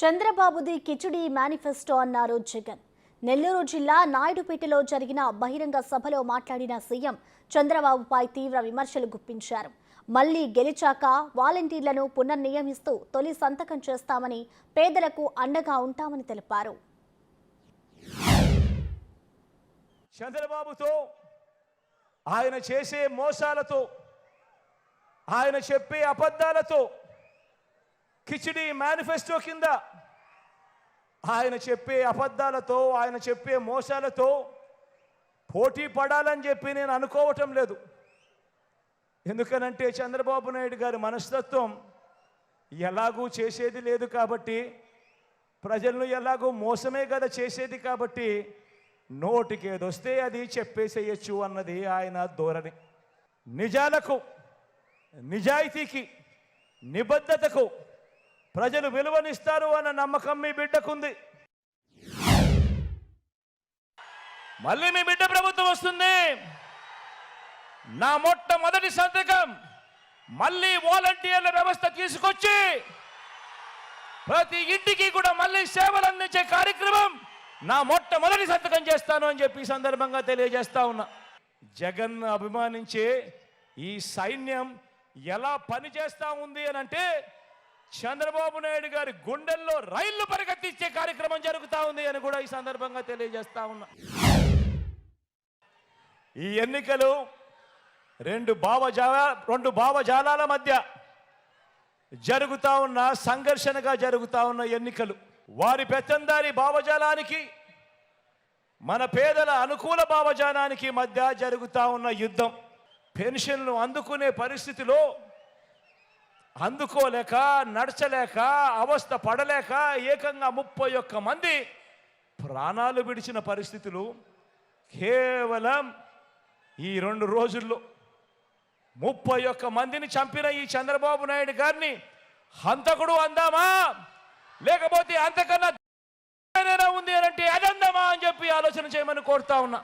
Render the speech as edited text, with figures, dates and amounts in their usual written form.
చంద్రబాబుది khichdi manifesto అన్నారు జగన్. నెల్లూరు జిల్లా నాయుడుపేటలో జరిగిన బహిరంగ సభలో మాట్లాడిన సీఎం చంద్రబాబుపై తీవ్ర విమర్శలు గుప్పించారు. మళ్లీ గెలిచాక వాలంటీర్లను పునర్నియమిస్తూ తొలి సంతకం చేస్తామని, పేదలకు అండగా ఉంటామని తెలిపారు. చంద్రబాబుతో ఆయన చేసే మోసాలతో, ఆయన చెప్పే అబద్ధాలతో, కిచిడి మేనిఫెస్టో కింద ఆయన చెప్పే అబద్ధాలతో, ఆయన చెప్పే మోసాలతో పోటీ పడాలని చెప్పి నేను అనుకోవటం లేదు. ఎందుకనంటే చంద్రబాబు నాయుడు గారి మనస్తత్వం ఎలాగూ చేసేది లేదు కాబట్టి, ప్రజలను ఎలాగూ మోసమే కదా చేసేది కాబట్టి, నోటికి ఏదొస్తే అది చెప్పేసేయచ్చు అన్నది ఆయన ధోరణి. నిజాలకు, నిజాయితీకి, నిబద్ధతకు ప్రజలు విలువనిస్తారు అన్న నమ్మకం మీ బిడ్డకుంది. మళ్ళీ మీ బిడ్డ ప్రభుత్వం వస్తుంది. నా మొట్టమొదటి సంతకం మళ్ళీ వాలంటీర్ల వ్యవస్థ తీసుకొచ్చి ప్రతి ఇంటికి కూడా మళ్ళీ సేవలు అందించే కార్యక్రమం నా మొట్టమొదటి సంతకం చేస్తాను అని చెప్పి సందర్భంగా తెలియజేస్తా ఉన్నా. జగన్ అభిమానించే ఈ సైన్యం ఎలా పనిచేస్తా ఉంది అని అంటే, చంద్రబాబు నాయుడు గారి గుండెల్లో రైళ్లు పరిగెత్తించే కార్యక్రమం జరుగుతూ ఉంది అని కూడా ఈ సందర్భంగా తెలియజేస్తా ఉన్నా. ఈ ఎన్నికలు రెండు భావజాలాల మధ్య జరుగుతా ఉన్న సంఘర్షణగా జరుగుతా ఉన్న ఎన్నికలు. వారి పెత్తందారి భావజాలానికి, మన పేదల అనుకూల భావజాలానికి మధ్య జరుగుతా ఉన్న యుద్ధం. పెన్షన్లు అందుకునే పరిస్థితిలో అందుకోలేక, నడచలేక, అవస్థ పడలేక ఏకంగా 31 మంది ప్రాణాలు విడిచిన పరిస్థితులు కేవలం ఈ 2 రోజుల్లో. 31 మందిని చంపిన ఈ చంద్రబాబు నాయుడు గారిని హంతకుడు అందామా, లేకపోతే అంతకన్నా ఉంది అంటే అదందామా అని చెప్పి ఆలోచన చేయమని కోరుతా ఉన్నా.